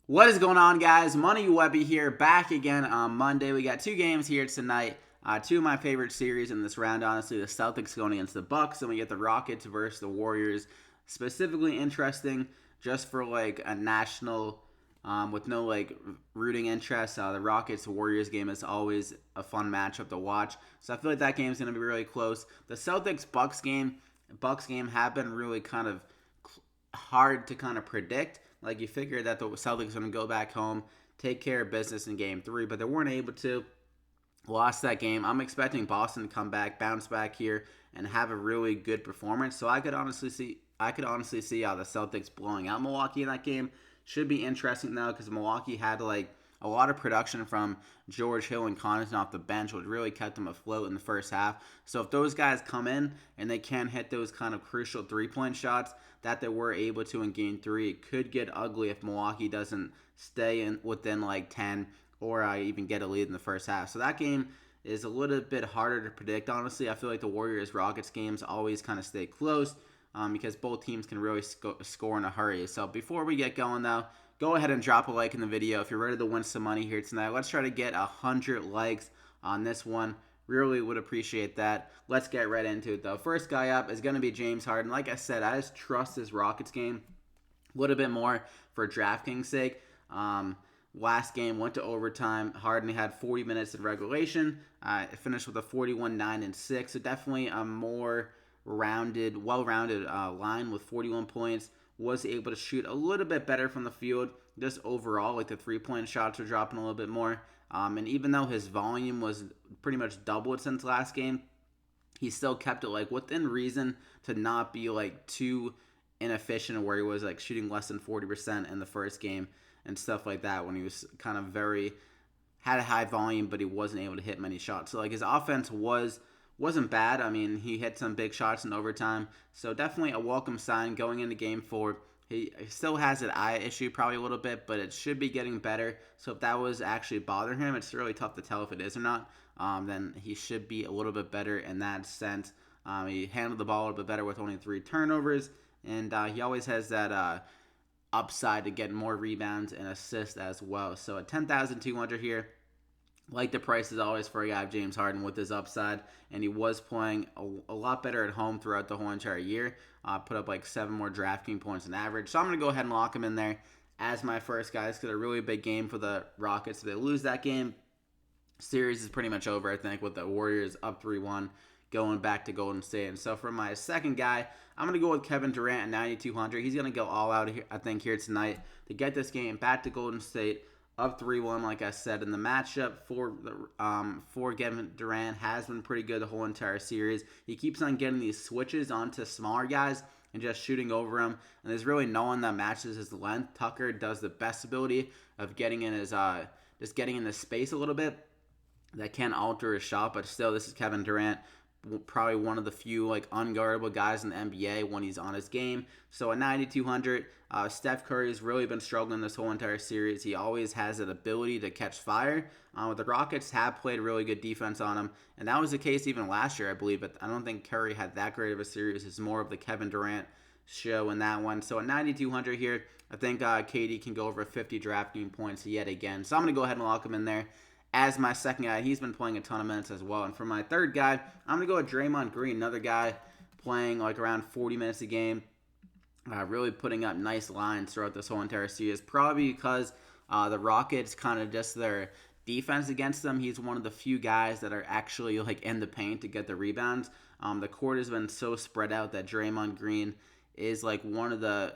What is going on, guys? Money Webby here, back again on Monday. We got two games here tonight. Two of my favorite series in this round, honestly. The Celtics going against the Bucks, and we get the Rockets versus the Warriors. Specifically interesting just for like a national, with no like rooting interest. The Rockets Warriors game is always a fun matchup to watch. So I feel like that game is going to be really close. The Celtics Bucks game have been really kind of hard to kind of predict. Like you figured that the Celtics are going to go back home, take care of business in Game 3, but they weren't able to. Lost that game. I'm expecting Boston to come back, bounce back here, and have a really good performance. So I could honestly see the Celtics blowing out Milwaukee in that game. Should be interesting though, because Milwaukee had like a lot of production from George Hill and Connaughton off the bench, which really kept them afloat in the first half. So if those guys come in and they can hit those kind of crucial three-point shots that they were able to in Game 3, it could get ugly if Milwaukee doesn't stay in within like 10 or even get a lead in the first half. So that game is a little bit harder to predict, honestly. I feel like the Warriors-Rockets games always kind of stay close because both teams can really score in a hurry. So before we get going, though, go ahead and drop a like in the video if you're ready to win some money here tonight. Let's try to get 100 likes on this one. Really would appreciate that. Let's get right into it, though. First guy up is going to be James Harden. Like I said, I just trust this Rockets game a little bit more for DraftKings' sake. Last game went to overtime. Harden had 40 minutes in regulation. It finished with a 41-9-6. So definitely a more well-rounded line with 41 points. Was able to shoot a little bit better from the field. Just overall, like the three-point shots were dropping a little bit more. And even though his volume was pretty much doubled since last game, he still kept it like within reason to not be like too inefficient, where he was like shooting less than 40% in the first game and stuff like that, when he was kind of had a high volume, but he wasn't able to hit many shots. So like his offense wasn't bad. I mean, he hit some big shots in overtime, so definitely a welcome sign going into Game 4. He still has an eye issue probably a little bit, but it should be getting better. So if that was actually bothering him, it's really tough to tell if it is or not. Then he should be a little bit better in that sense. He handled the ball a little bit better with only 3 turnovers, and he always has that upside to get more rebounds and assists as well. So at 10,200 here, like the price is always for a guy, James Harden, with his upside, and he was playing a lot better at home throughout the whole entire year. Put up like 7 more DraftKings points on average. So I'm going to go ahead and lock him in there as my first guy. It's a really big game for the Rockets. If they lose that game, series is pretty much over, I think, with the Warriors up 3-1 going back to Golden State. And so for my second guy, I'm going to go with Kevin Durant at 9,200. He's going to go all out here, I think, here tonight to get this game back to Golden State. Up 3-1, like I said, in the matchup for Kevin Durant has been pretty good the whole entire series. He keeps on getting these switches onto smaller guys and just shooting over him, and there's really no one that matches his length. Tucker does the best ability of getting in his just getting in the space a little bit. That can alter his shot, but still, this is Kevin Durant, probably one of the few like unguardable guys in the NBA when he's on his game. So at 9,200, Steph Curry has really been struggling this whole entire series. He always has that ability to catch fire. The Rockets have played really good defense on him, and that was the case even last year, I believe. But I don't think Curry had that great of a series. It's more of the Kevin Durant show in that one. So at 9,200 here, I think KD can go over 50 DraftKings points yet again. So I'm going to go ahead and lock him in there as my second guy. He's been playing a ton of minutes as well. And for my third guy, I'm going to go with Draymond Green, another guy playing like around 40 minutes a game, really putting up nice lines throughout this whole entire series, probably because the Rockets kind of just their defense against them. He's one of the few guys that are actually like in the paint to get the rebounds. The court has been so spread out that Draymond Green is like one of the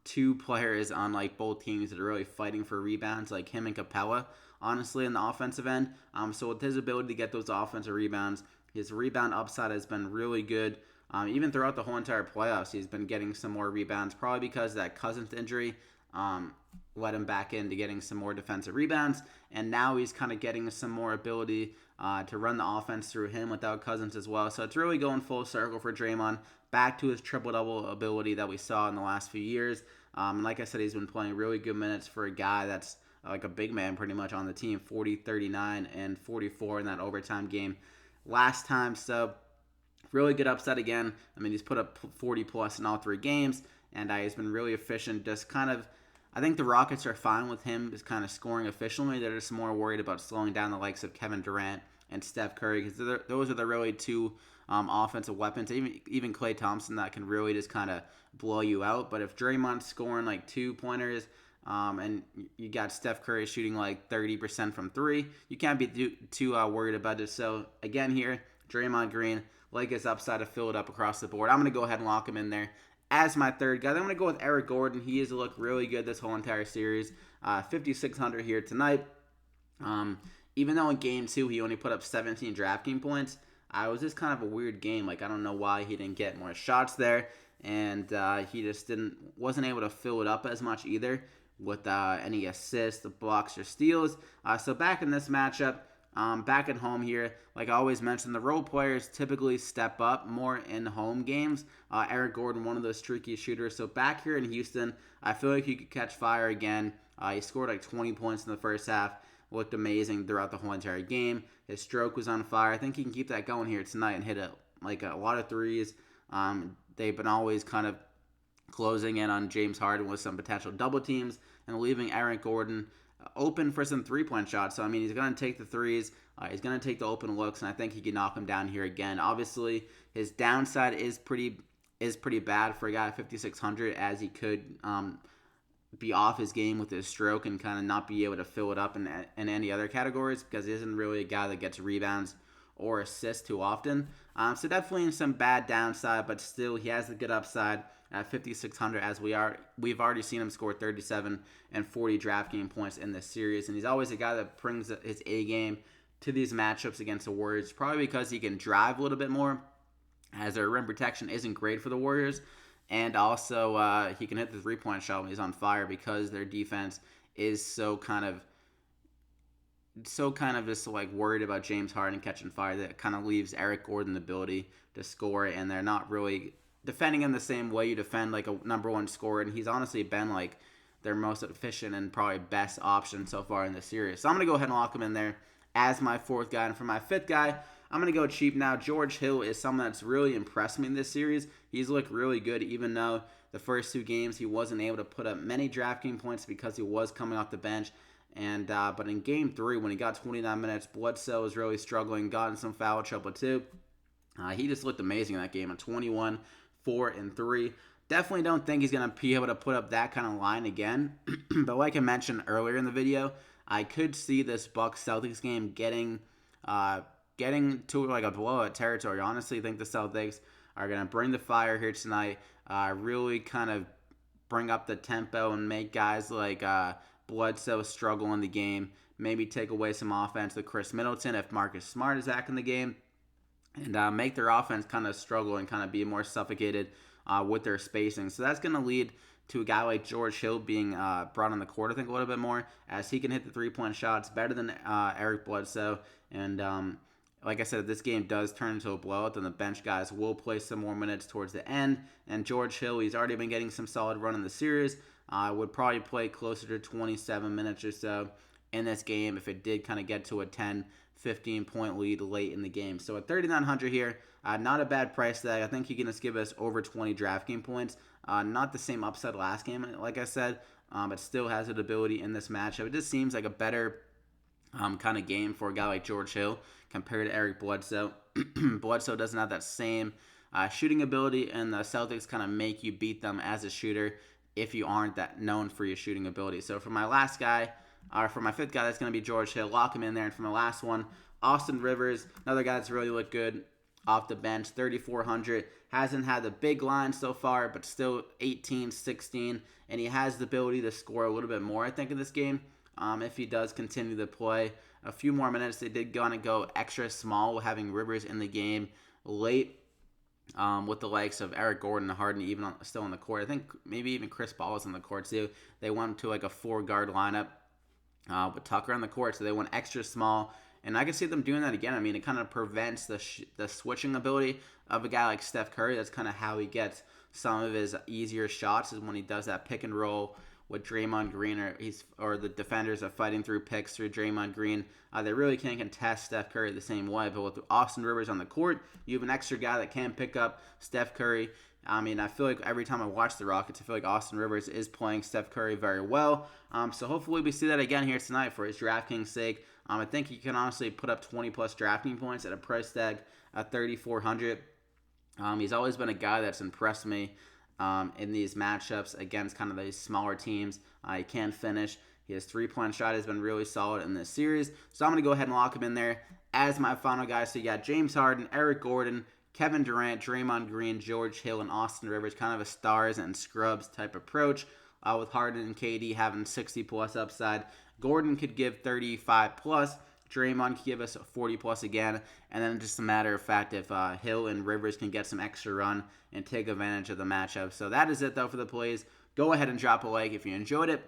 2 players on like both teams that are really fighting for rebounds, like him and Capella, honestly, in the offensive end. So with his ability to get those offensive rebounds, his rebound upside has been really good. Even throughout the whole entire playoffs, he's been getting some more rebounds, probably because that Cousins injury led him back into getting some more defensive rebounds, and now he's kind of getting some more ability to run the offense through him without Cousins as well. So it's really going full circle for Draymond, back to his triple-double ability that we saw in the last few years. Like I said, he's been playing really good minutes for a guy that's like a big man pretty much on the team, 40, 39, and 44 in that overtime game last time. So really good upset again. I mean, he's put up 40 plus in all 3 games, and he's been really efficient, just kind of I think the Rockets are fine with him just kind of scoring efficiently. They're just more worried about slowing down the likes of Kevin Durant and Steph Curry because those are the really two offensive weapons. Even Klay Thompson that can really just kind of blow you out. But if Draymond's scoring like 2 pointers, and you got Steph Curry shooting like 30% from three, you can't be too worried about it. So again here, Draymond Green, like his upside to fill it up across the board. I'm going to go ahead and lock him in there as my third guy. Then I'm going to go with Eric Gordon. He has looked really good this whole entire series. 5,600 here tonight. Even though in game 2 he only put up 17 DraftKings points, it was just kind of a weird game. Like, I don't know why he didn't get more shots there, and he just wasn't able to fill it up as much either with any assists, blocks, or steals. So back in this matchup, back at home here, like I always mention, the role players typically step up more in home games. Eric Gordon, one of those streaky shooters. So back here in Houston, I feel like he could catch fire again. He scored like 20 points in the first half. Looked amazing throughout the whole entire game. His stroke was on fire. I think he can keep that going here tonight and hit a lot of threes. They've been always kind of closing in on James Harden with some potential double teams and leaving Eric Gordon open for some three-point shots. So, I mean, he's going to take the threes. He's going to take the open looks, and I think he can knock him down here again. Obviously, his downside is pretty bad for a guy at 5,600, as he could be off his game with his stroke and kind of not be able to fill it up in any other categories because he isn't really a guy that gets rebounds or assists too often. So definitely some bad downside, but still he has the good upside at 5,600 as we've already seen him score 37 and 40 DraftKings points in this series. And he's always a guy that brings his A game to these matchups against the Warriors, probably because he can drive a little bit more as their rim protection isn't great for the Warriors. And also, he can hit the three-point shot when he's on fire because their defense is so kind of just like worried about James Harden catching fire that it kind of leaves Eric Gordon the ability to score, and they're not really defending him the same way you defend like a number one scorer. And he's honestly been like their most efficient and probably best option so far in the series. So I'm going to go ahead and lock him in there as my fourth guy. And for my fifth guy, I'm going to go cheap now. George Hill is someone that's really impressed me in this series. He's looked really good, even though the first 2 games he wasn't able to put up many DraftKings points because he was coming off the bench. And but in game 3, when he got 29 minutes, Bledsoe was really struggling, got in some foul trouble too. He just looked amazing in that game at 21, 4, and 3. Definitely don't think he's going to be able to put up that kind of line again. But like I mentioned earlier in the video, I could see this Bucks-Celtics game getting to like a blowout territory. Honestly, I think the Celtics are going to bring the fire here tonight, really kind of bring up the tempo and make guys like Bledsoe struggle in the game, maybe take away some offense with Chris Middleton if Marcus Smart is back in the game, and make their offense kind of struggle and kind of be more suffocated with their spacing. So that's going to lead to a guy like George Hill being brought on the court, I think, a little bit more, as he can hit the three-point shots better than Eric Bledsoe. And like I said, if this game does turn into a blowout, then the bench guys will play some more minutes towards the end. And George Hill, he's already been getting some solid run in the series. Would probably play closer to 27 minutes or so in this game if it did kind of get to a 10, 15-point lead late in the game. So at 3,900 here, not a bad price tag. I think he can just give us over 20 DraftKings points. Not the same upside last game, like I said, but still has an ability in this matchup. It just seems like a better kind of game for a guy like George Hill compared to Eric Bledsoe. Bledsoe doesn't have that same shooting ability, and the Celtics kind of make you beat them as a shooter if you aren't that known for your shooting ability. So for my last guy, or for my fifth guy, that's going to be George Hill. Lock him in there. And for my last one, Austin Rivers, another guy that's really looked good off the bench, 3,400. Hasn't had the big line so far, but still 18, 16. And he has the ability to score a little bit more, I think, in this game. If he does continue to play a few more minutes. They did want to go extra small, having Rivers in the game late with the likes of Eric Gordon and Harden even still on the court. I think maybe even Chris Paul is on the court too. They went to like a 4-guard lineup with Tucker on the court, so they went extra small. And I can see them doing that again. I mean, it kind of prevents the switching ability of a guy like Steph Curry. That's kind of how he gets some of his easier shots, is when he does that pick and roll with Draymond Green, or the defenders are fighting through picks through Draymond Green. They really can't contest Steph Curry the same way. But with Austin Rivers on the court, you have an extra guy that can pick up Steph Curry, I mean, I feel like every time I watch the Rockets, I feel like Austin Rivers is playing Steph Curry very well. So hopefully we see that again here tonight for his DraftKings sake. I think he can honestly put up 20-plus drafting points at a price tag at 3,400. He's always been a guy that's impressed me in these matchups against kind of these smaller teams. He can finish. His three-point shot has been really solid in this series. So I'm going to go ahead and lock him in there as my final guy. So you got James Harden, Eric Gordon, Kevin Durant, Draymond Green, George Hill, and Austin Rivers. Kind of a stars and scrubs type approach with Harden and KD having 60-plus upside. Gordon could give 35-plus. Draymond could give us 40-plus again. And then just a matter of fact if Hill and Rivers can get some extra run and take advantage of the matchup. So that is it, though, for the plays. Go ahead and drop a like if you enjoyed it.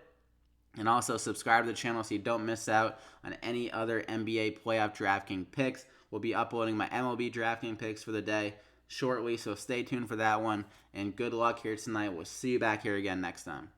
And also subscribe to the channel so you don't miss out on any other NBA playoff DraftKings picks. We'll be uploading my MLB DraftKings picks for the day shortly, so stay tuned for that one. And good luck here tonight. We'll see you back here again next time.